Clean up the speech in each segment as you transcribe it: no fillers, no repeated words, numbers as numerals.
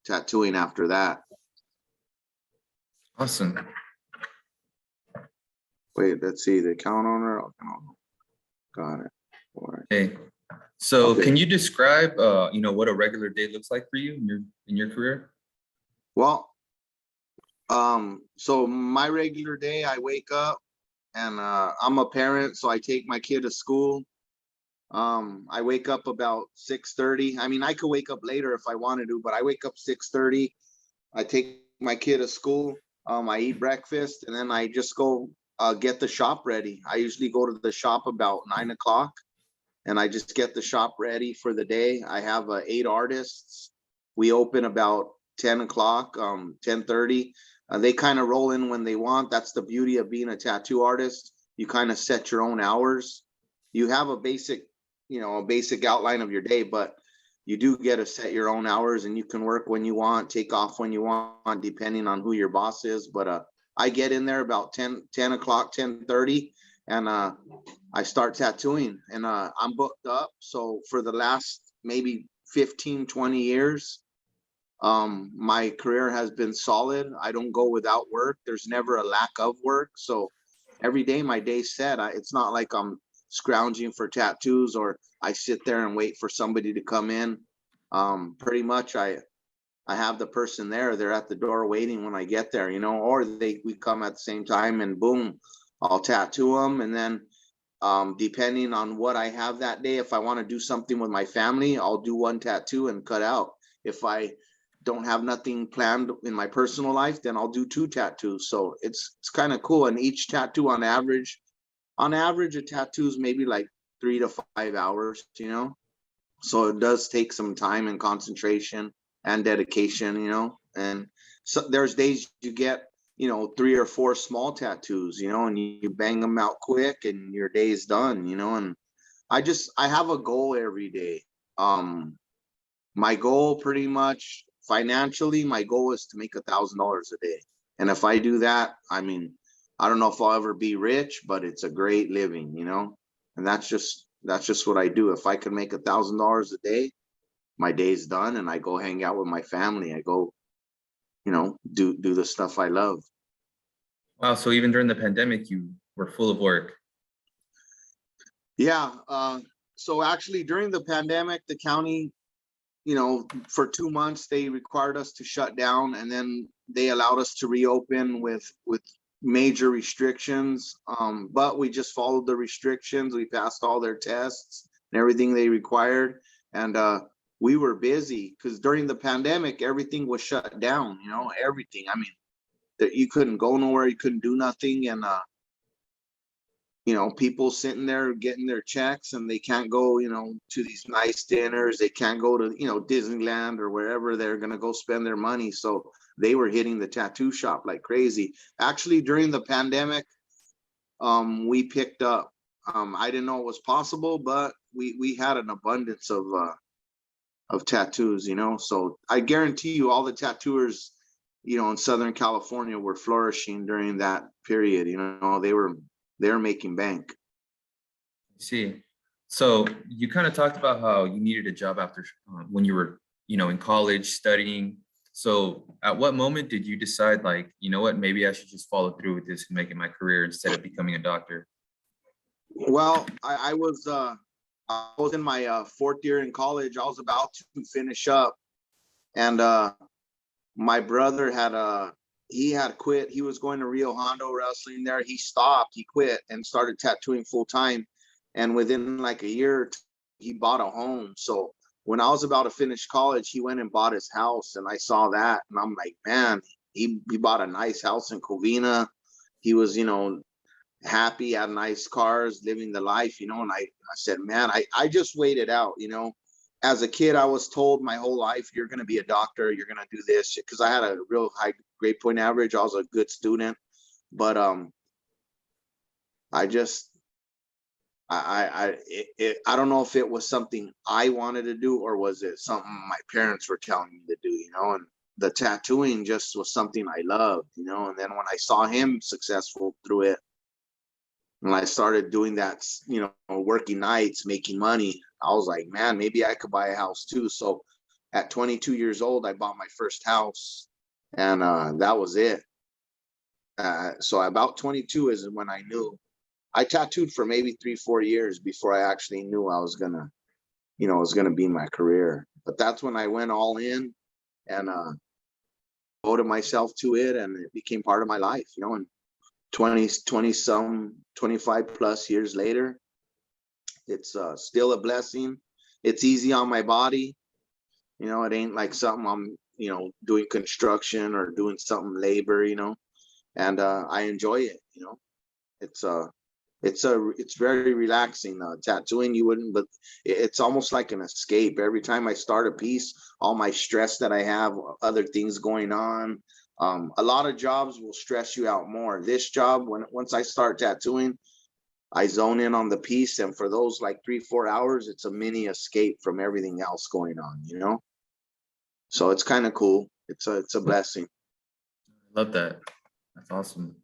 tattooing after that. Awesome. Wait, let's see the account owner. Got it. Hey, so Okay. can you describe, what a regular day looks like for you in your career? Well, so my regular day, I wake up and I'm a parent, so I take my kid to school. I wake up about 6:30. I mean, I could wake up later if I wanted to, but I wake up 6:30. I take my kid to school. I eat breakfast and then I just go get the shop ready. I usually go to the shop about 9 o'clock and I just get the shop ready for the day. I have 8 artists. We open about 10 o'clock, 10:30. They kind of roll in when they want. That's the beauty of being a tattoo artist. You kind of set your own hours. You have a basic outline of your day, but you do get to set your own hours and you can work when you want, take off when you want, depending on who your boss is. But I get in there about 10 o'clock, 10:30, and I start tattooing and I'm booked up. So for the last maybe 15, 20 years, my career has been solid. I don't go without work. There's never a lack of work. So every day my day's set. It's not like I'm scrounging for tattoos or I sit there and wait for somebody to come in. Pretty much I have the person there. They're at the door waiting when I get there, or we come at the same time and boom, I'll tattoo them. And then depending on what I have that day, if I want to do something with my family, I'll do one tattoo and cut out. If I don't have nothing planned in my personal life, then I'll do 2 tattoos. So it's kind of cool. And each tattoo on average, a tattoo is maybe like 3 to 5 hours, so it does take some time and concentration and dedication, and so there's days you get 3 or 4 small tattoos, and you bang them out quick and your day's done, and I have a goal every day. My goal pretty much financially, my goal is to make $1,000 a day, and if I do that, I mean, I don't know if I'll ever be rich, but it's a great living, and that's just what I do. If I can make $1,000 a day, my day's done and I go hang out with my family. I go, do the stuff I love. Wow. So even during the pandemic, you were full of work. Yeah. So actually during the pandemic, the county, for 2 months, they required us to shut down and then they allowed us to reopen with major restrictions, but we just followed the restrictions. We passed all their tests and everything they required, and we were busy because during the pandemic everything was shut down, everything. I mean, that you couldn't go nowhere, you couldn't do nothing, and people sitting there getting their checks and they can't go, to these nice dinners. They can't go to, Disneyland or wherever they're going to go spend their money. So they were hitting the tattoo shop like crazy. Actually, during the pandemic, we picked up. I didn't know it was possible, but we had an abundance of tattoos, So I guarantee you all the tattooers, in Southern California were flourishing during that period. They were making bank. See, so you kind of talked about how you needed a job after when you were, in college studying. So at what moment did you decide, like, you know what, maybe I should just follow through with this and make it my career instead of becoming a doctor? Well, I was in my 4th year in college. I was about to finish up, and my brother he had quit. He was going to Rio Hondo wrestling there. He stopped, he quit and started tattooing full time. And within like a year or two, he bought a home. So when I was about to finish college, he went and bought his house and I saw that. And I'm like, man, he bought a nice house in Covina. He was, happy, had nice cars, living the life, and I said, man, I just waited out, As a kid, I was told my whole life, you're going to be a doctor, you're going to do this, because I had a real high grade point average. I was a good student, but I just, I don't know if it was something I wanted to do or was it something my parents were telling me to do, and the tattooing just was something I loved, and then when I saw him successful through it, and I started doing that, working nights, making money, I was like, man, maybe I could buy a house too. So at 22 years old, I bought my first house, and that was it. So about 22 is when I knew. I tattooed for maybe 3, 4 years before I actually knew I was gonna, it was gonna be my career. But that's when I went all in and devoted myself to it, and it became part of my life. And 20 some 25 plus years later, it's still a blessing. It's easy on my body. It ain't like something I'm, doing construction or doing something labor. And I enjoy it. It's it's very relaxing. Tattooing, you wouldn't, but it's almost like an escape. Every time I start a piece, all my stress that I have, other things going on. A lot of jobs will stress you out more. This job, once I start tattooing, I zone in on the piece, and for those like 3, 4 hours, it's a mini escape from everything else going on. So it's kind of cool. It's a blessing. Love that. That's awesome.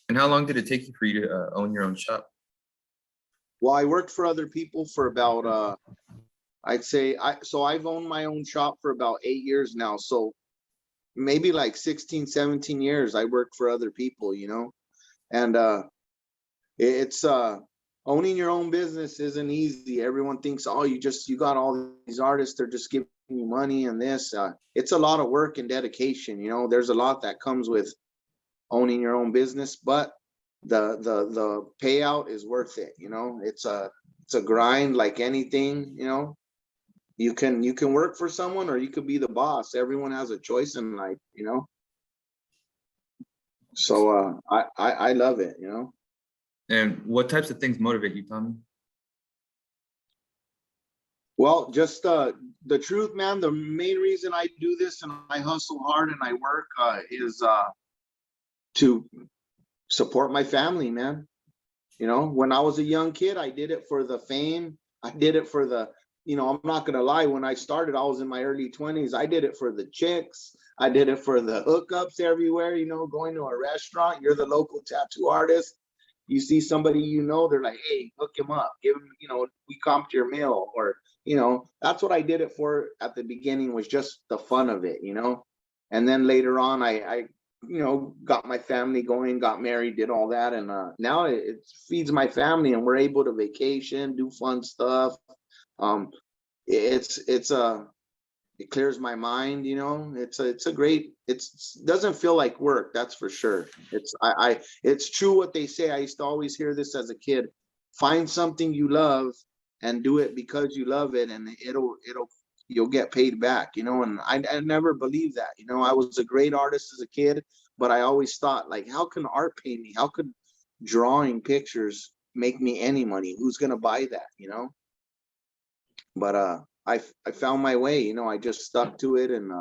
And how long did it take you for you to own your own shop? Well, I worked for other people for about I'd say I've owned my own shop for about 8 years now. So maybe like 16, 17 years I worked for other people. And it's owning your own business isn't easy. Everyone thinks, oh, you got all these artists, they're just giving you money and this. It's a lot of work and dedication. There's a lot that comes with owning your own business, but the payout is worth it. It's a grind like anything. You can work for someone, or you could be the boss. Everyone has a choice in life. So I love it. And what types of things motivate you, Tommy? Well, just the truth, man. The main reason I do this and I hustle hard and I work is to support my family, man. When I was a young kid, I did it for the fame. I did it for I'm not gonna lie. When I started, I was in my early 20s. I did it for the chicks. I did it for the hookups everywhere. Going to a restaurant, you're the local tattoo artist. You see somebody, they're like, hey, hook him up, give him, we comped your meal, or that's what I did it for at the beginning, was just the fun of it. And then later on, I got my family going, got married, did all that, and now it feeds my family, and we're able to vacation, do fun stuff. It clears my mind. It's a great. It doesn't feel like work, that's for sure. It's true what they say. I used to always hear this as a kid: find something you love and do it because you love it, and you'll get paid back. And I never believed that. I was a great artist as a kid, but I always thought, like, how can art pay me? How could drawing pictures make me any money? Who's gonna buy that? But I found my way. I just stuck to it, and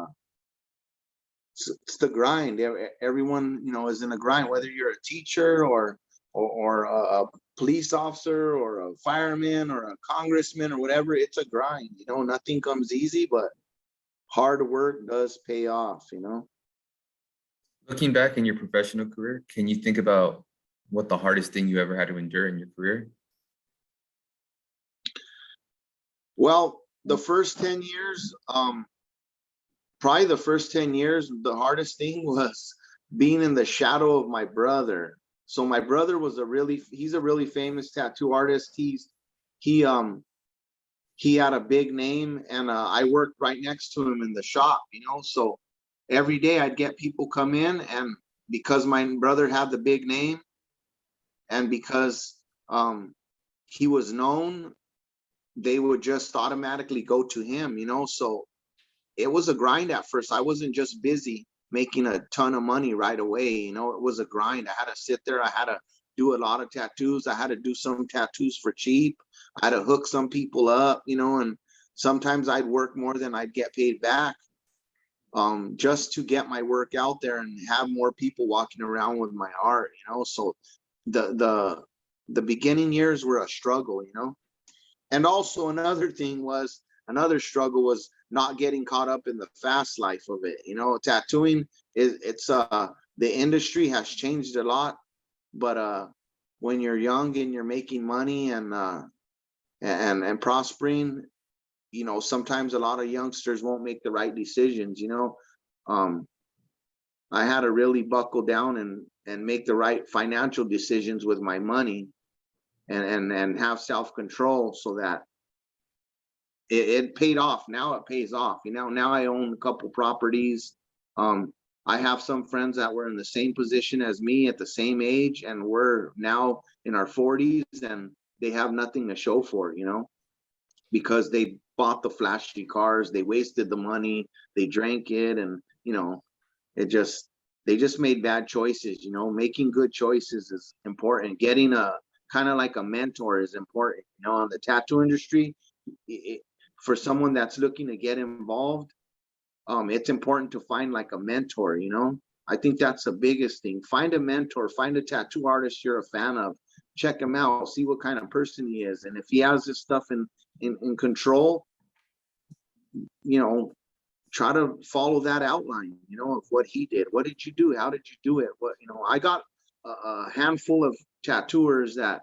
it's the grind. Everyone is in a grind, whether you're a teacher or a police officer or a fireman or a congressman or whatever. It's a grind. Nothing comes easy, but hard work does pay off. Looking back in your professional career, can you think about what the hardest thing you ever had to endure in your career? Well, the first 10 years, probably the first 10 years, the hardest thing was being in the shadow of my brother. So my brother he's a really famous tattoo artist. He had a big name, and I worked right next to him in the shop. So every day I'd get people come in, and because my brother had the big name, and because he was known, they would just automatically go to him. So it was a grind at first. I wasn't just busy making a ton of money right away. It was a grind. I had to sit there. I had to do a lot of tattoos. I had to do some tattoos for cheap. I had to hook some people up, and sometimes I'd work more than I'd get paid back, just to get my work out there and have more people walking around with my art. So the beginning years were a struggle. And also another struggle was not getting caught up in the fast life of it. Tattooing it's the industry has changed a lot, but when you're young and you're making money and prospering, sometimes a lot of youngsters won't make the right decisions. Um, I had to really buckle down and make the right financial decisions with my money, and have self-control, so that it paid off. Now it pays off. Now I own a couple properties. Um, I have some friends that were in the same position as me at the same age, and we're now in our 40s, and they have nothing to show for it, because they bought the flashy cars, they wasted the money, they drank it, and it just they just made bad choices. Making good choices is important. Getting a kind of like a mentor is important. In the tattoo industry, it, for someone that's looking to get involved, it's important to find like a mentor. I think that's the biggest thing. Find a mentor, find a tattoo artist you're a fan of, check him out, see what kind of person he is, and if he has this stuff in control, you know try to follow that outline, of what he did. What did you do? How did you do it? I got a handful of tattooers that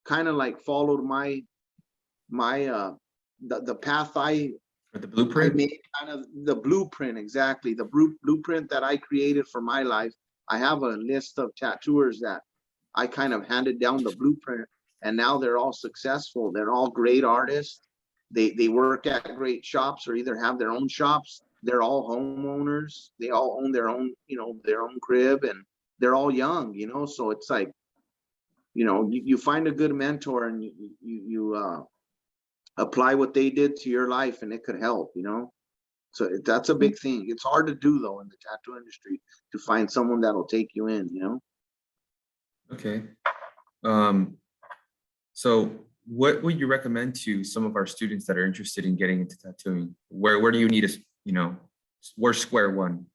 kind of like followed my the path Or the I blueprint? made, kind of the blueprint. Exactly, the blueprint that I created for my life. I have a list of tattooers that I kind of handed down the blueprint, and now they're all successful. They're all great artists. They work at great shops, or either have their own shops. They're all homeowners. They all own their own crib, and they're all young. So it's like, you find a good mentor, and you apply what they did to your life, and it could help. So that's a big thing. It's hard to do, though, in the tattoo industry, to find someone that'll take you in. Okay. So what would you recommend to some of our students that are interested in getting into tattooing? Where do you need where's square one?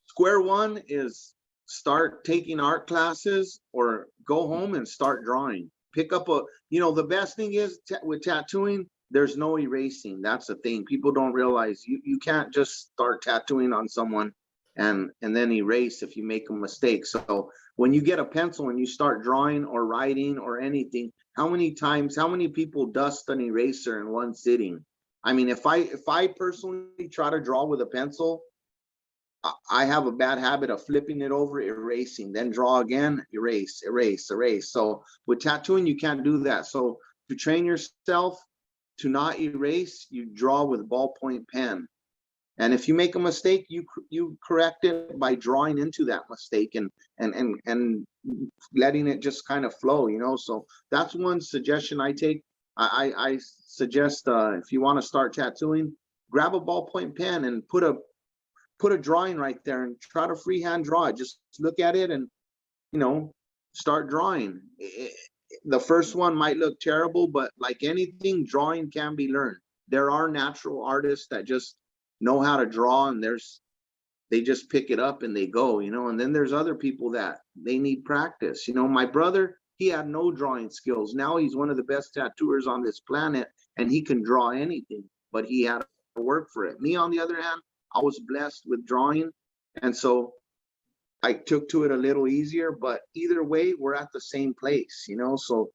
Square one is start taking art classes, or go home and start drawing. Pick up the best thing is, with tattooing, there's no erasing. That's the thing. People don't realize you can't just start tattooing on someone and then erase if you make a mistake. So when you get a pencil and you start drawing or writing or anything, how many people dust an eraser in one sitting? I mean, if I personally try to draw with a pencil, I have a bad habit of flipping it over, erasing, then draw again, erase, erase, erase. So with tattooing, you can't do that. So to train yourself to not erase, you draw with ballpoint pen. And if you make a mistake, you correct it by drawing into that mistake, and letting it just kind of flow. So that's one suggestion I take. I suggest, if you want to start tattooing, grab a ballpoint pen and put a drawing right there, and try to freehand draw it. Just look at it and start drawing. The first one might look terrible, but like anything, drawing can be learned. There are natural artists that just know how to draw, and they just pick it up and they go. And then there's other people that they need practice. My brother, he had no drawing skills. Now he's one of the best tattooers on this planet, and he can draw anything, but he had to work for it. Me, on the other hand, I was blessed with drawing, and so I took to it a little easier. But either way, we're at the same place. So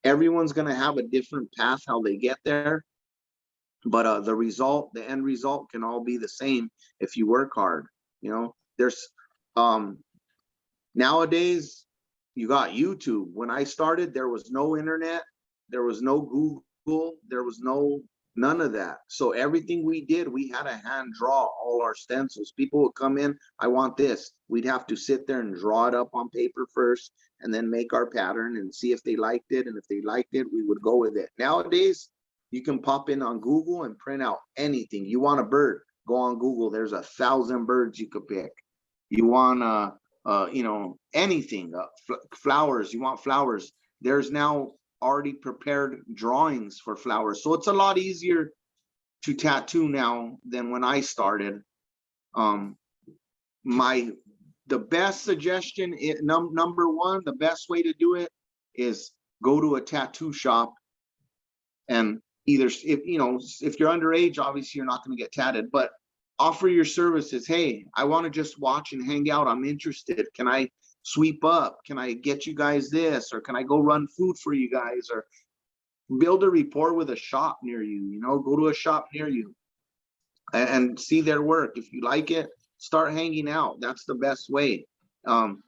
everyone's going to have a different path how they get there, but the end result can all be the same if you work hard. There's nowadays, you got YouTube. When I started, there was no internet, there was no Google, there was none of that. So everything we did, we had to hand draw all our stencils. People would come in, I want this. We'd have to sit there and draw it up on paper first, and then make our pattern and see if they liked it. And if they liked it, we would go with it. Nowadays, you can pop in on Google and print out anything. You want a bird, go on Google. There's 1,000 birds you could pick. You want anything, flowers. You want flowers. There's now already prepared drawings for flowers. So it's a lot easier to tattoo now than when I started. The best suggestion, number one, the best way to do it is go to a tattoo shop, and either, if you're underage, obviously you're not going to get tatted, but offer your services. Hey, I want to just watch and hang out. I'm interested. Can I sweep up? Can I get you guys this? Or can I go run food for you guys? Or build a rapport with a shop near you, you know, go to a shop near you and see their work. If you like it, start hanging out. That's the best way. Um,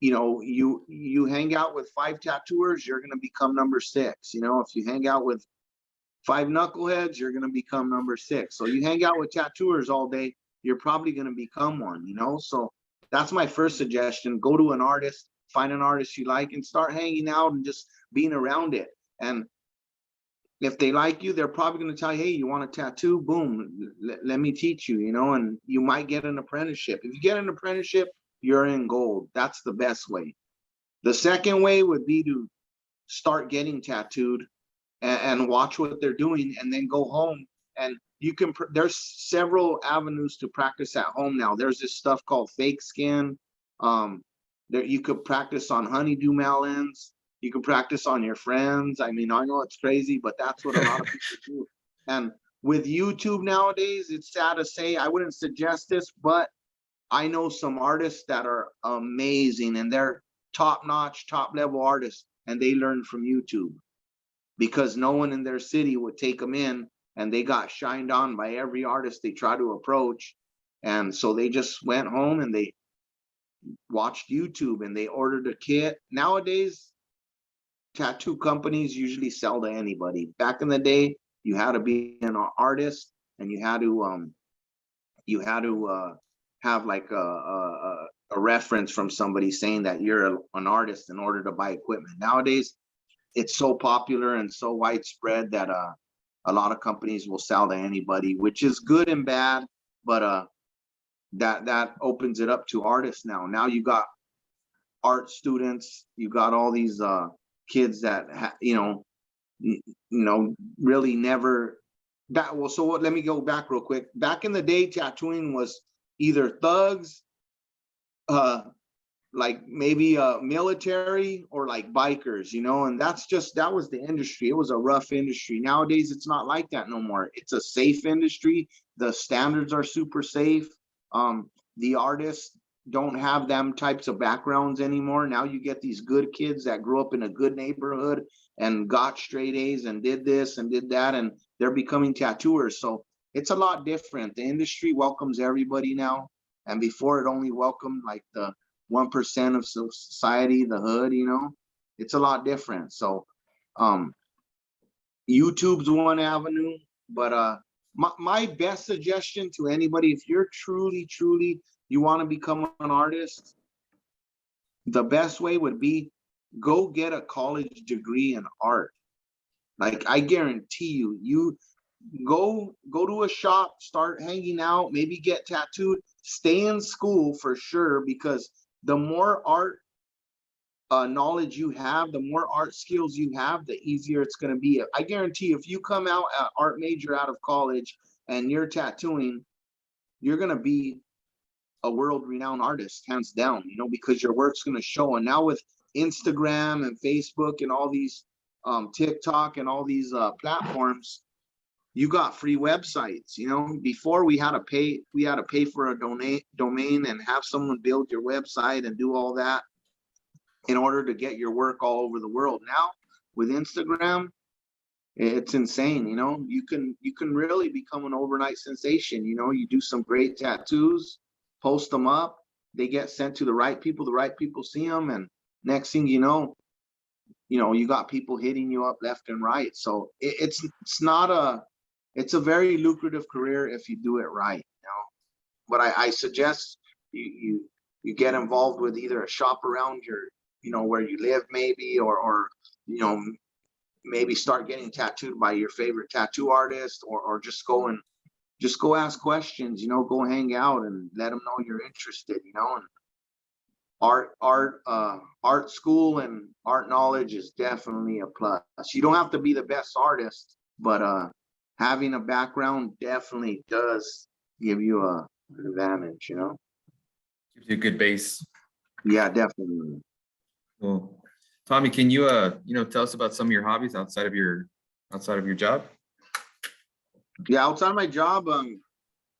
you know, you hang out with 5 tattooers, you're gonna become number 6. You know, if you hang out with 5 knuckleheads, you're gonna become number 6. So you hang out with tattooers all day, you're probably gonna become one, you know. So that's my first suggestion. Go to an artist, find an artist you like, and start hanging out and just being around it. And if they like you, they're probably going to tell you, hey, you want a tattoo? Boom, let me teach you, you know, and you might get an apprenticeship. If you get an apprenticeship, you're in gold. That's the best way. The second way would be to start getting tattooed and watch what they're doing, and then go home. And you can, there's several avenues to practice at home now. There's this stuff called fake skin. There, you could practice on honeydew melons. You can practice on your friends. I mean, I know it's crazy, but that's what a lot of people do. And with YouTube nowadays, it's sad to say, I wouldn't suggest this, but I know some artists that are amazing, and they're top-notch, top-level artists, and they learn from YouTube because no one in their city would take them in, and they got shined on by every artist they try to approach. And so they just went home and they watched YouTube and they ordered a kit. Nowadays, tattoo companies usually sell to anybody. Back in the day, you had to be an artist, and you had to have like a reference from somebody saying that you're an artist in order to buy equipment. Nowadays, it's so popular and so widespread that a lot of companies will sell to anybody, which is good and bad, but that opens it up to artists now. Now you got art students, you got all these kids that really never that well. So what? Let me go back real quick. Back in the day, tattooing was either thugs, like maybe military, or like bikers, you know, and that was the industry. It was a rough industry. Nowadays, it's not like that no more. It's a safe industry. The standards are super safe. The artists don't have them types of backgrounds anymore. Now you get these good kids that grew up in a good neighborhood and got straight A's and did this and did that, and they're becoming tattooers. So it's a lot different. The industry welcomes everybody now, and before it only welcomed like the 1% of society, the hood, you know. It's a lot different. So YouTube's one avenue, but my best suggestion to anybody, if you're truly you want to become an artist, the best way would be go get a college degree in art. Like, I guarantee you go to a shop, start hanging out, maybe get tattooed, stay in school for sure, because the more art knowledge you have, the more art skills you have, the easier it's going to be. I guarantee if you come out an art major out of college and you're tattooing, you're going to be a world-renowned artist, hands down, you know, because your work's going to show. And now with Instagram and Facebook and all these TikTok and all these platforms, you got free websites. You know, before we had to pay for a domain and have someone build your website and do all that in order to get your work all over the world. Now with Instagram, it's insane. You know, you can really become an overnight sensation. You know, you do some great tattoos, post them up, they get sent to the right people see them, and next thing you know, you got people hitting you up left and right. So it's a very lucrative career if you do it right, you know. But I suggest you get involved with either a shop around your, where you live, maybe, or maybe start getting tattooed by your favorite tattoo artist, or just go ask questions, go hang out and let them know you're interested, and art school and art knowledge is definitely a plus. You don't have to be the best artist, but having a background definitely does give you an advantage, Gives you a good base. Yeah, definitely. Cool. Tommy, can you tell us about some of your hobbies outside of your job? Yeah, outside of my job,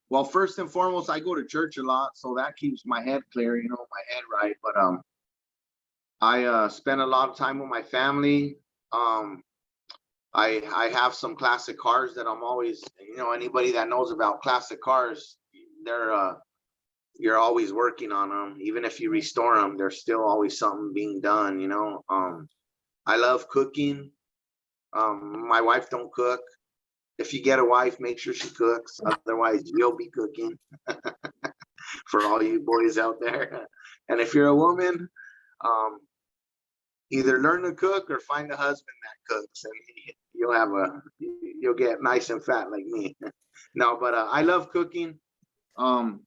well, first and foremost, I go to church a lot, so that keeps my head clear, my head right. But I spend a lot of time with my family. I have some classic cars that I'm always, anybody that knows about classic cars, they're you're always working on them. Even if you restore them, there's still always something being done. I love cooking. My wife don't cook. If you get a wife, make sure she cooks. Otherwise, you'll be cooking for all you boys out there. And if you're a woman, um, either learn to cook or find a husband that cooks, and you'll get nice and fat like me. No, but I love cooking. Um,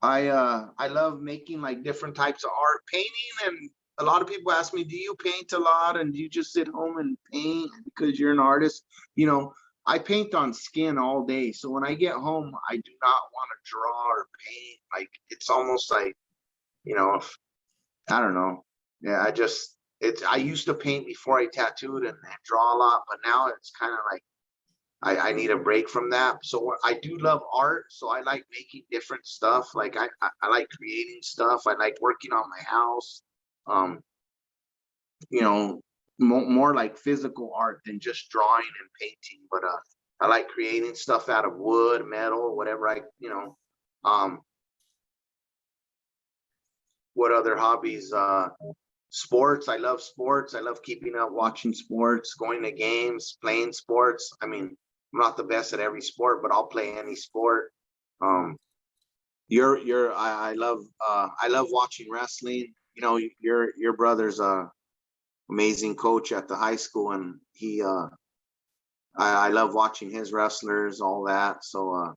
I love making like different types of art, painting, and a lot of people ask me, do you paint a lot and do you just sit home and paint because you're an artist? You know, I paint on skin all day. So when I get home, I do not want to draw or paint. Like it's almost like, if, I don't know. Yeah, I used to paint before I tattooed and draw a lot, but now it's kind of like I need a break from that. So I do love art. So I like making different stuff. Like I like creating stuff. I like working on my house. Um, more like physical art than just drawing and painting. But I like creating stuff out of wood, metal, whatever um, what other hobbies? Sports. I love sports. I love keeping up, watching sports, going to games, playing sports. I mean, I'm not the best at every sport, but I'll play any sport. Um, I love watching wrestling. Your brother's a amazing coach at the high school, and I love watching his wrestlers, all that. So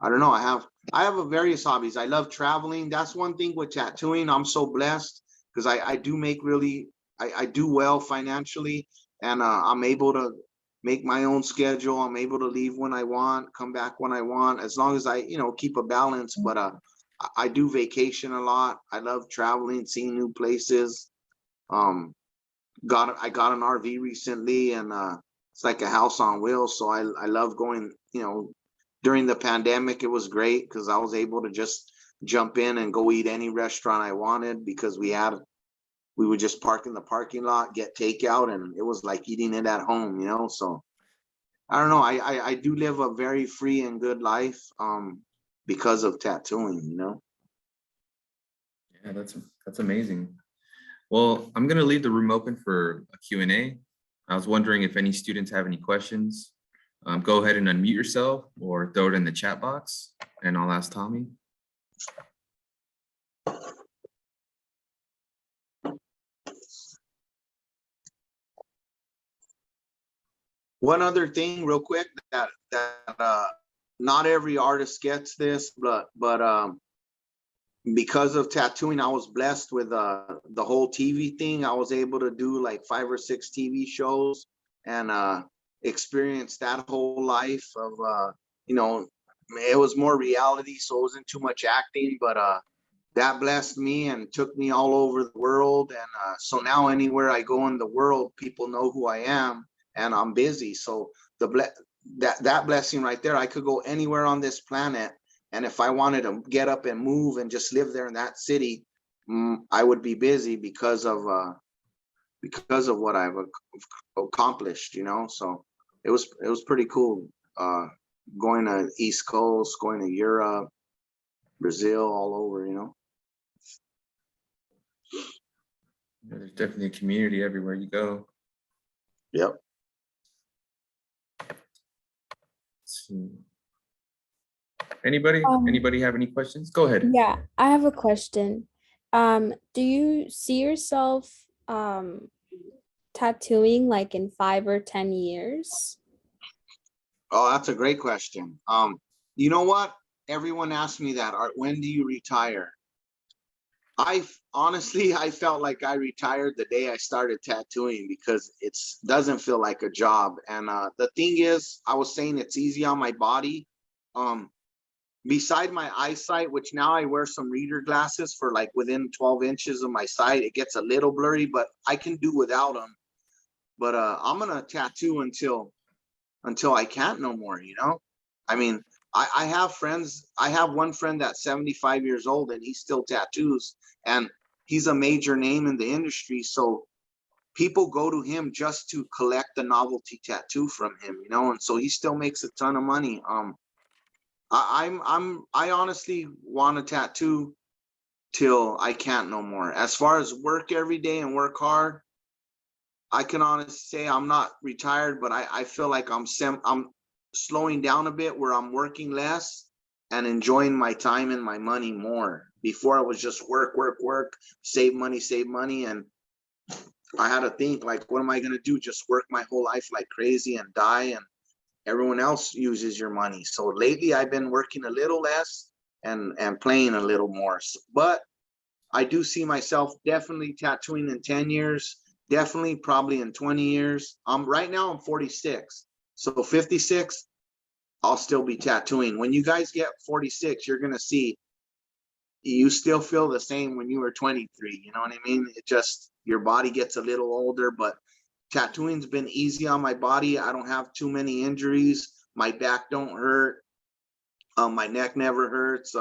I don't know. I have a various hobbies. I love traveling. That's one thing with tattooing. I'm so blessed because I do make really I do well financially, and I'm able to make my own schedule. I'm able to leave when I want, come back when I want, as long as I keep a balance. But I do vacation a lot. I love traveling, seeing new places. Um, I got an RV recently, and it's like a house on wheels. So I love going. During the pandemic, it was great because I was able to just jump in and go eat any restaurant I wanted because we would just park in the parking lot, get takeout, and it was like eating it at home. So I don't know. I do live a very free and good life because of tattooing. Yeah, that's amazing. Well, I'm gonna leave the room open for a Q&A. I was wondering if any students have any questions. Go ahead and unmute yourself or throw it in the chat box, and I'll ask Tommy. One other thing, real quick, that not every artist gets this, but because of tattooing, I was blessed with the whole TV thing. I was able to do like 5 or 6 TV shows and experience that whole life of it was more reality, so it wasn't too much acting, but that blessed me and took me all over the world. And so now anywhere I go in the world, people know who I am, and I'm busy. So that blessing right there, I could go anywhere on this planet, and if I wanted to get up and move and just live there in that city, I would be busy because of what I've accomplished. So it was pretty cool. Going to East Coast, going to Europe, Brazil, all over. Yeah, there's definitely a community everywhere you go. Yep. Let's see. Anybody have any questions? Go ahead. Yeah, I have a question. Do you see yourself tattooing like in 5 or 10 years? Oh, that's a great question. You know what? Everyone asks me that. When do you retire? I felt like I retired the day I started tattooing because it doesn't feel like a job. And the thing is, I was saying it's easy on my body. Beside my eyesight, which now I wear some reader glasses for like within 12 inches of my sight, it gets a little blurry, but I can do without them. But I'm gonna tattoo until I can't no more. I mean, I have friends. I have one friend that's 75 years old and he still tattoos, and he's a major name in the industry. So people go to him just to collect the novelty tattoo from him, you know, and so he still makes a ton of money. I honestly want a tattoo till I can't no more. As far as work every day and work hard, I can honestly say I'm not retired, but I feel like I'm slowing down a bit where I'm working less and enjoying my time and my money more. Before I was just work, work, work, save money. And I had to think like, what am I going to do? Just work my whole life like crazy and die, and everyone else uses your money. So lately I've been working a little less and playing a little more. But I do see myself definitely tattooing in 10 years, definitely probably in 20 years. Right now I'm 46. So 56, I'll still be tattooing. When you guys get 46, you're going to see you still feel the same when you were 23. You know what I mean? It just, your body gets a little older, but tattooing's been easy on my body. I don't have too many injuries. My back don't hurt. My neck never hurts.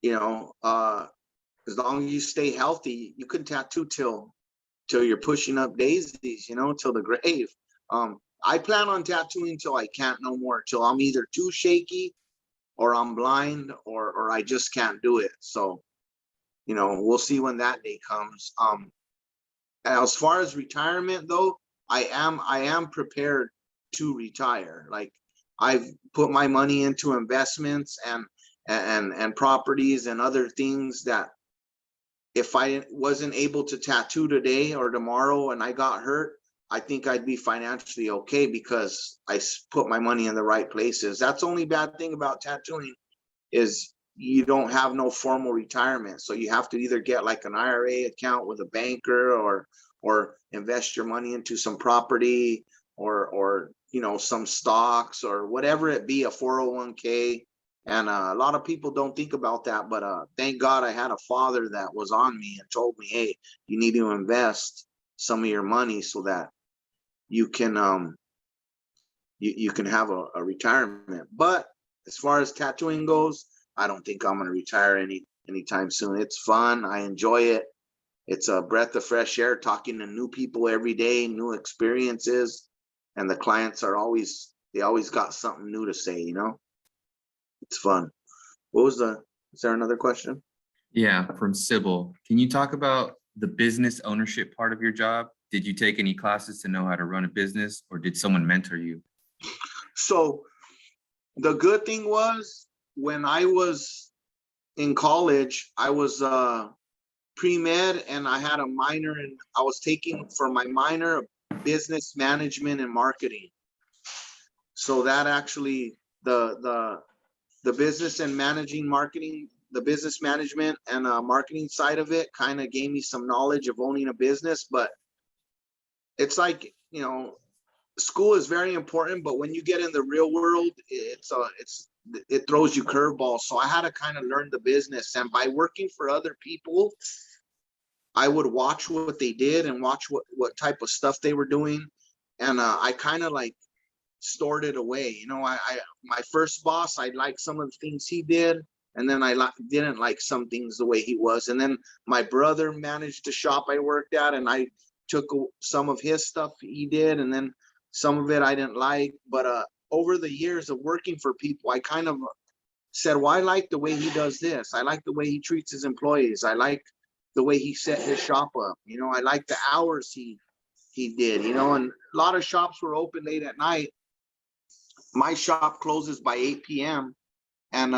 You know, as long as you stay healthy, you can tattoo till you're pushing up daisies, you know, till the grave. I plan on tattooing till I can't no more, till I'm either too shaky or I'm blind or I just can't do it. So, you know, we'll see when that day comes. As far as retirement though, I am prepared to retire. Like, I've put my money into investments and properties and other things that if I wasn't able to tattoo today or tomorrow and I got hurt, I think I'd be financially okay because I put my money in the right places. That's the only bad thing about tattooing is you don't have no formal retirement. So you have to either get like an IRA account with a banker or invest your money into some property or you know, some stocks or whatever it be, a 401k. And a lot of people don't think about that, but thank God I had a father that was on me and told me, hey, you need to invest some of your money so that you can you can have a retirement. But as far as tattooing goes, I don't think I'm gonna retire anytime soon. It's fun. I enjoy it. It's a breath of fresh air talking to new people every day, new experiences, and the clients are always got something new to say, you know? It's fun. Is there another question? Yeah, from Sybil. Can you talk about the business ownership part of your job? Did you take any classes to know how to run a business, or did someone mentor you? So the good thing was when I was in college, I was pre-med and I had a minor and I was taking for my minor business management and marketing. So that actually the business and managing marketing, the business management and marketing side of it kind of gave me some knowledge of owning a business. But it's like, you know, school is very important, but when you get in the real world, it throws you curveballs. So I had to kind of learn the business, and by working for other people, I would watch what they did and watch what type of stuff they were doing, and I kind of like stored it away. You know, I my first boss, I liked some of the things he did, and then I didn't like some things the way he was. And then my brother managed a shop I worked at, and I took some of his stuff he did, and then some of it I didn't like. But over the years of working for people, I kind of said, well, I like the way he does this. I like the way he treats his employees. I like the way he set his shop up. You know, I like the hours he did, you know, and a lot of shops were open late at night. My shop closes by 8 p.m. and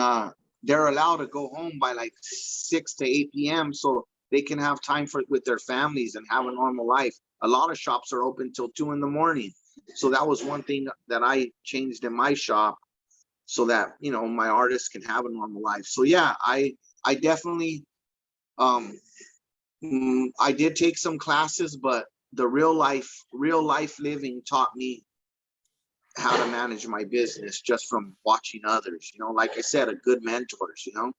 they're allowed to go home by like 6 to 8 p.m. so they can have time with their families and have a normal life. A lot of shops are open till 2 in the morning. So that was one thing that I changed in my shop so that, you know, my artists can have a normal life. So yeah, I definitely I did take some classes, but the real life living taught me how to manage my business just from watching others, you know, like I said, a good mentors, you know.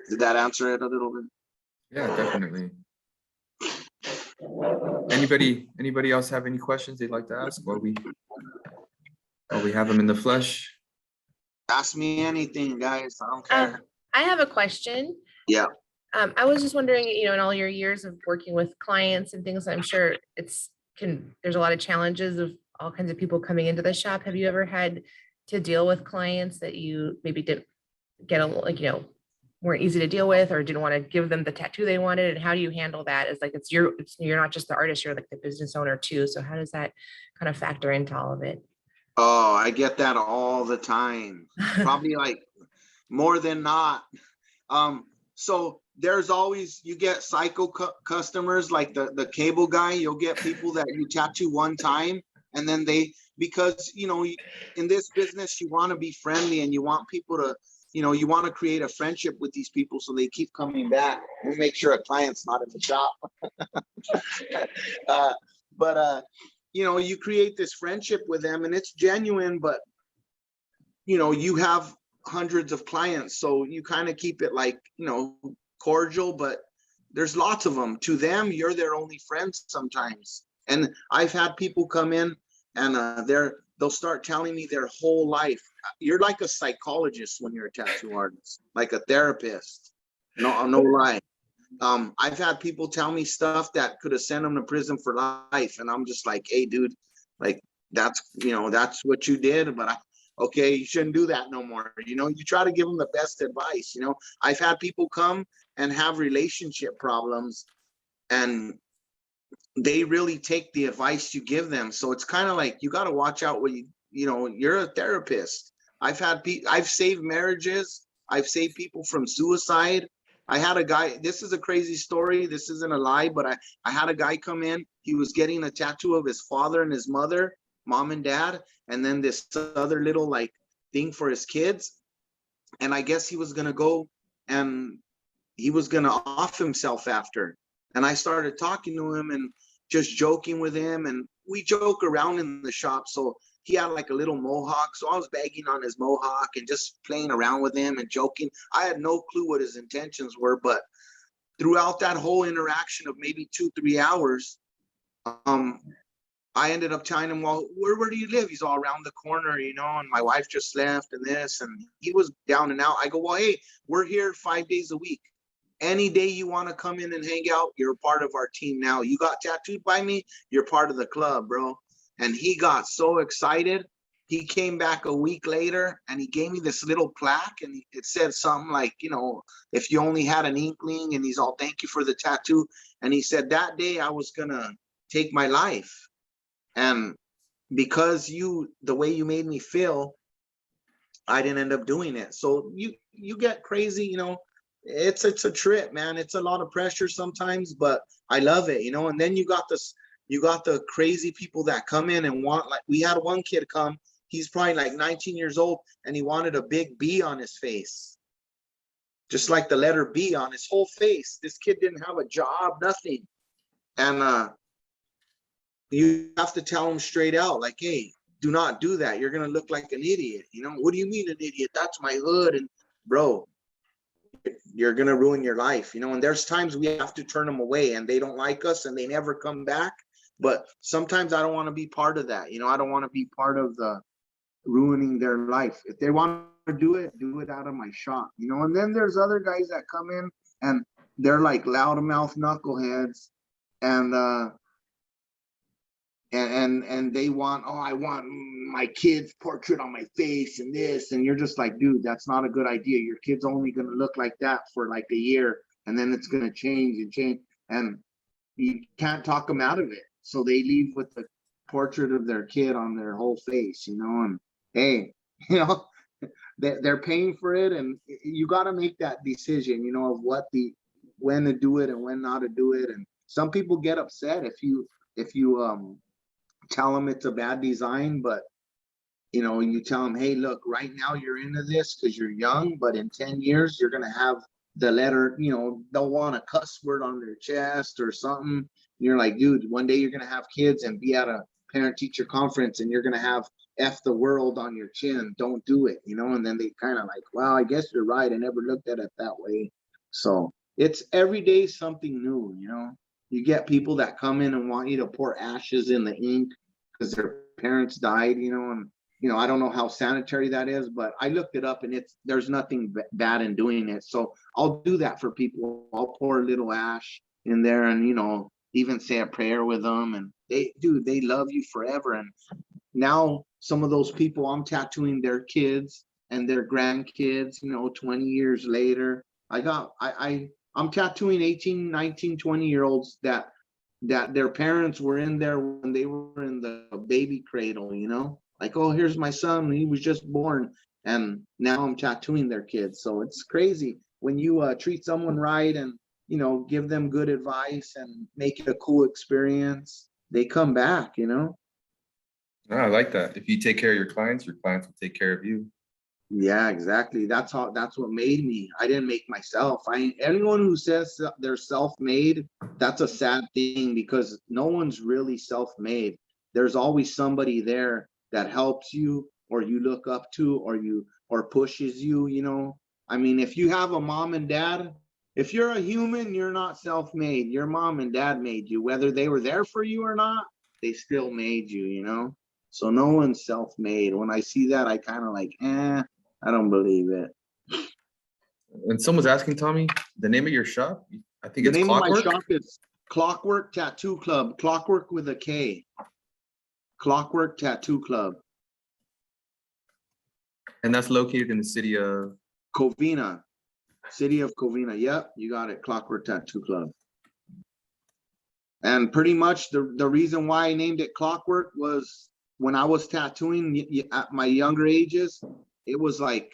Did that answer it a little bit? Yeah, definitely. Anybody else have any questions they'd like to ask while we have them in the flesh? Ask me anything, guys. I don't care. I have a question. Yeah. I was just wondering, in all your years of working with clients and things, I'm sure there's a lot of challenges of all kinds of people coming into the shop. Have you ever had to deal with clients that you maybe didn't get weren't easy to deal with, or didn't want to give them the tattoo they wanted? And how do you handle that? You're not just the artist, you're like the business owner too. So how does that kind of factor into all of it? Oh, I get that all the time. Probably like more than not. So there's always, you get psycho customers like the cable guy. You'll get people that you tattoo one time and then because in this business you want to be friendly and you want people to, you want to create a friendship with these people so they keep coming back and make sure a client's not in the shop. But you create this friendship with them and it's genuine, but you have hundreds of clients, so you kind of keep it like cordial, but there's lots of them. To them, you're their only friends sometimes. And I've had people come in and they'll start telling me their whole life. You're like a psychologist when you're a tattoo artist, like a therapist. No lie. I've had people tell me stuff that could have sent them to prison for life, and I'm just like, hey dude, like that's what you did, but okay, you shouldn't do that no more. You try to give them the best advice. I've had people come and have relationship problems and they really take the advice you give them. So it's kind of like, you got to watch out what you're a therapist. I've saved marriages. I've saved people from suicide. I had a guy, this is a crazy story. This isn't a lie, but I had a guy come in. He was getting a tattoo of his father and his mother, mom and dad, and then this other little like thing for his kids. And I guess he was going to go and he was going to off himself after. And I started talking to him and just joking with him. And we joke around in the shop. So he had like a little mohawk. So I was bagging on his mohawk and just playing around with him and joking. I had no clue what his intentions were, but throughout that whole interaction of maybe 2-3 hours, I ended up telling him, well, where do you live? He's all around the corner, and my wife just left and this, and he was down and out. I go, well, hey, we're here 5 days a week. Any day you want to come in and hang out, you're a part of our team now. You got tattooed by me, you're part of the club, bro. And he got so excited. He came back a week later and he gave me this little plaque and it said something like, if you only had an inkling, and he's all, thank you for the tattoo. And he said, that day I was going to take my life. And because the way you made me feel, I didn't end up doing it. So you get crazy, it's a trip, man. It's a lot of pressure sometimes, but I love it, and then you got the crazy people that come in and want, like we had one kid come, he's probably like 19 years old and he wanted a big B on his face, just like the letter B on his whole face. This kid didn't have a job, nothing. And you have to tell him straight out, like, hey, do not do that. You're going to look like an idiot. What do you mean an idiot? That's my hood. And bro, you're going to ruin your life, and there's times we have to turn them away and they don't like us and they never come back. But sometimes I don't want to be part of that. I don't want to be part of the ruining their life. If they want to do it out of my shop, and then there's other guys that come in and they're like loudmouth knuckleheads and they want, oh, I want my kid's portrait on my face and this, and you're just like, dude, that's not a good idea. Your kid's only going to look like that for like a year and then it's going to change and you can't talk them out of it. So they leave with the portrait of their kid on their whole face, and hey, they're paying for it, and you got to make that decision, of when to do it and when not to do it. And some people get upset if you tell them it's a bad design, but you tell them, hey, look, right now you're into this because you're young, but in 10 years you're going to have the letter, they'll want a cuss word on their chest or something. And you're like, dude, one day you're going to have kids and be at a parent teacher conference and you're going to have F the world on your chin. Don't do it, and then they kind of like, well, I guess you're right. I never looked at it that way. So it's every day something new. You get people that come in and want you to pour ashes in the ink because their parents died, and I don't know how sanitary that is, but I looked it up and there's nothing bad in doing it. So I'll do that for people. I'll pour a little ash in there and, even say a prayer with them. And they love you forever. And now some of those people, I'm tattooing their kids and their grandkids, 20 years later. I'm tattooing 18, 19, 20-year-olds that their parents were in there when they were in the baby cradle, like, oh, here's my son, he was just born, and now I'm tattooing their kids. So it's crazy when you treat someone right and give them good advice and make it a cool experience, they come back. Oh, I like that. If you take care of your clients will take care of you. Yeah, exactly. That's what made me. I didn't make myself. Anyone who says they're self-made, that's a sad thing, because no one's really self-made. There's always somebody there that helps you, or you look up to, or pushes you. I mean, if you have a mom and dad, if you're a human, you're not self-made. Your mom and dad made you, whether they were there for you or not, they still made you. So no one's self-made. When I see that, I kind of like, I don't believe it. And someone's asking, Tommy, the name of your shop? I think The it's name Clockwork. of my shop is Clockwork Tattoo Club. Clockwork with a K. Clockwork Tattoo Club. And that's located in the city of Covina. City of Covina. Yep, you got it. Clockwork Tattoo Club. And pretty much the reason why I named it Clockwork was when I was tattooing at my younger ages, it was like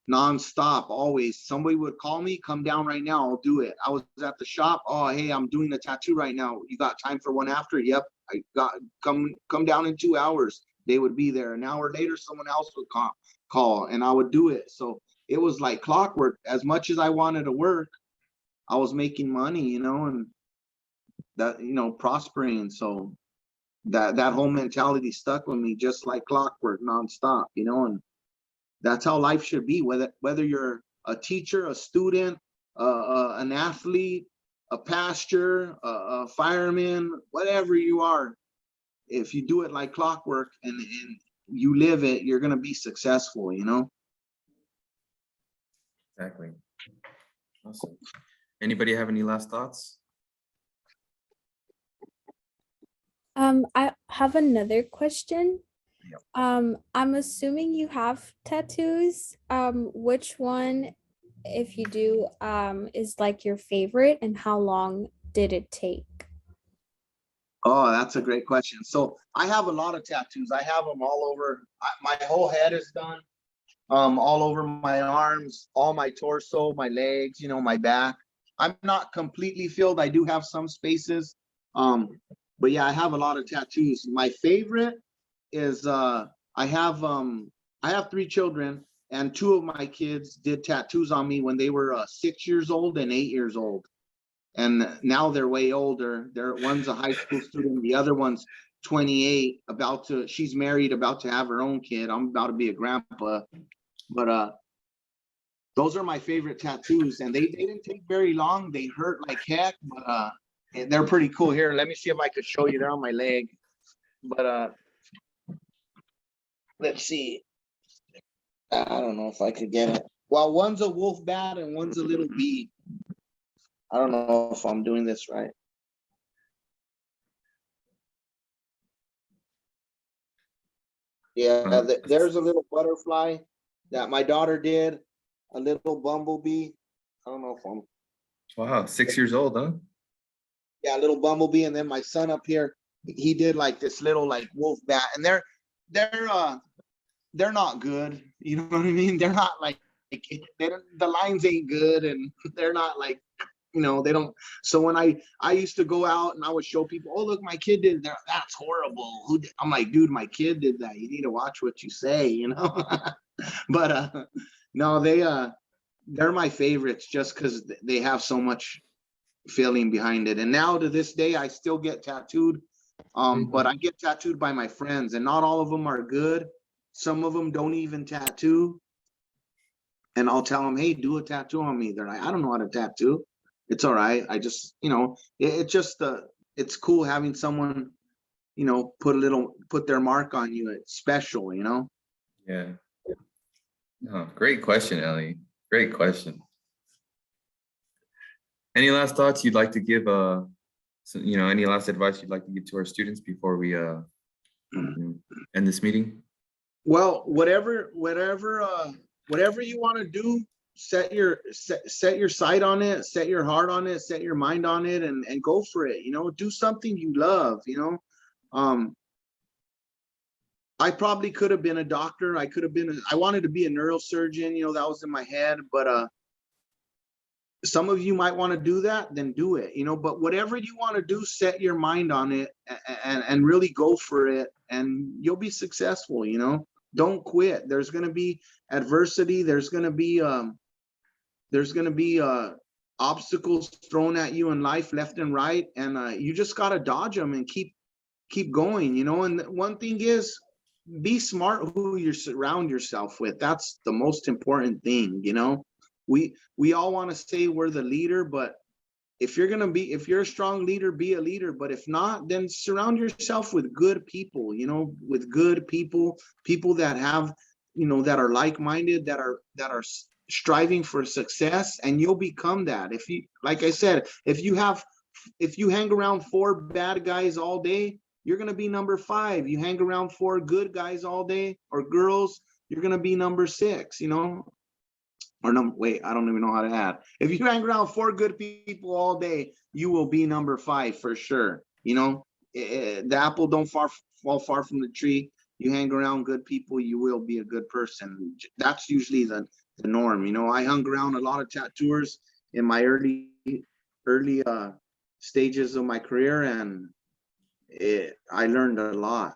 nonstop, always. Somebody would call me, come down right now, I'll do it. I was at the shop, oh, hey, I'm doing a tattoo right now. You got time for one after? Yep, I got, come down in 2 hours. They would be there. An hour later, someone else would call and I would do it. So it was like clockwork. As much as I wanted to work, I was making money, and that, prospering. So that whole mentality stuck with me, just like clockwork, nonstop, and that's how life should be. Whether you're a teacher, a student, an athlete, a pastor, a fireman, whatever you are, if you do it like clockwork and you live it, you're gonna be successful. Exactly. Awesome. Anybody have any last thoughts? I have another question. Yep. I'm assuming you have tattoos. Which one, if you do, is like your favorite, and how long did it take? Oh, that's a great question. So I have a lot of tattoos. I have them all over. My whole head is done. All over my arms, all my torso, my legs, my back. I'm not completely filled. I do have some spaces. But yeah, I have a lot of tattoos. My favorite is I have 3 children, and 2 of my kids did tattoos on me when they were 6 years old and 8 years old. And now they're way older. One's a high school student, the other one's 28, she's married, about to have her own kid. I'm about to be a grandpa. But those are my favorite tattoos, and they didn't take very long. They hurt like heck, but they're pretty cool. Here, let me see if I could show you. They're on my leg. But let's see. I don't know if I could get it. Well, one's a wolf bat and one's a little bee. I don't know if I'm doing this right. Yeah, there's a little butterfly that my daughter did, a little bumblebee. I don't know if I'm. Wow, 6 years old, huh? Yeah, a little bumblebee, and then my son up here, he did like this little like wolf bat, and they're not good. You know what I mean? They're not like the lines ain't good, and they're not like, they don't. So when I used to go out and I would show people, oh, look, my kid did that. That's horrible. I'm like, dude, my kid did that. You need to watch what you say, But no, they're my favorites just because they have so much feeling behind it. And now to this day, I still get tattooed. But I get tattooed by my friends, and not all of them are good. Some of them don't even tattoo. And I'll tell them, hey, do a tattoo on me. They're like, I don't know how to tattoo. It's all right. I just, it's cool having someone, put their mark on you. It's special, Yeah. Oh, great question, Ellie. Great question. Any last thoughts you'd like to give, any last advice you'd like to give to our students before we end this meeting? Well, whatever you want to do, set your sight on it, set your heart on it, set your mind on it, and go for it. Do something you love. I probably could have been a doctor. I wanted to be a neurosurgeon. That was in my head. But some of you might want to do that, then do it. But whatever you want to do, set your mind on it and really go for it, and you'll be successful. Don't quit. There's going to be adversity. There's going to be obstacles thrown at you in life, left and right, and you just got to dodge them and keep going. And one thing is, be smart who you surround yourself with. That's the most important thing. We all want to say we're the leader, but if you're a strong leader, be a leader. But if not, then surround yourself with good people, with good people that have, that are like-minded, that are striving for success, and you'll become that. If you, like I said, if you hang around 4 bad guys all day, you're going to be number 5. You hang around 4 good guys all day, or girls, you're going to be number 6, or wait, I don't even know how to add. If you hang around 4 good people all day, you will be number 5 for sure. The apple don't fall far from the tree. You hang around good people, you will be a good person. That's usually the norm. I hung around a lot of tattooers in my early stages of my career, and I learned a lot.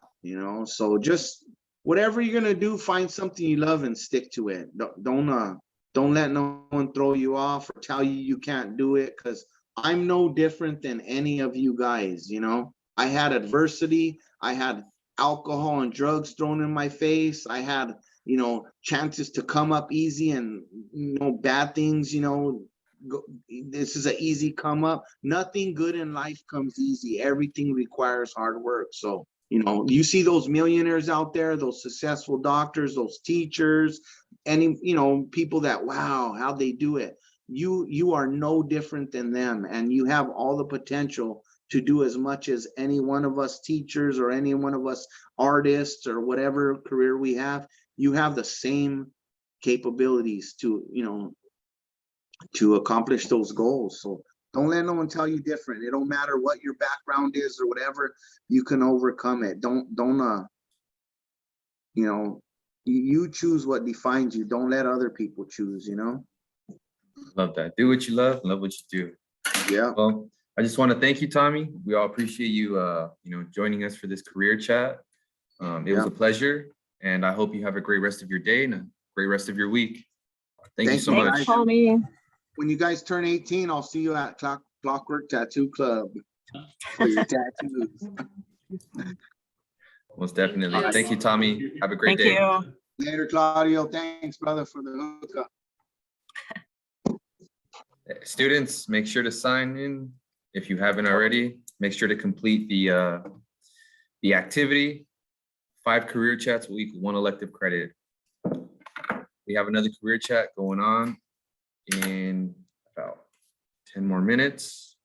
So just whatever you're gonna do, find something you love and stick to it. Don't let no one throw you off or tell you can't do it, because I'm no different than any of you guys. I had adversity. I had alcohol and drugs thrown in my face. I had, chances to come up easy, and, bad things, this is an easy come up. Nothing good in life comes easy. Everything requires hard work. So, you see those millionaires out there, those successful doctors, those teachers, any, people that, wow, how they do it. You are no different than them, and you have all the potential to do as much as any one of us teachers or any one of us artists or whatever career we have. You have the same capabilities to accomplish those goals. So don't let no one tell you different. It don't matter what your background is or whatever, you can overcome it. Don't you choose what defines you. Don't let other people choose. Love that. Do what you love what you do. Yeah. Well, I just want to thank you, Tommy. We all appreciate you, joining us for this career chat. It was a pleasure, and I hope you have a great rest of your day and a great rest of your week. Thank you so much. Thanks, Tommy. When you guys turn 18, I'll see you at Clockwork Tattoo Club for your tattoos. Most definitely. Thank you, Tommy. Have a great Thank day. you. Later, Claudio. Thanks, brother, for the hookup. Students, make sure to sign in if you haven't already. Make sure to complete the activity. 5 career chats will equal 1 elective credit. We have another career chat going on in about 10 more minutes.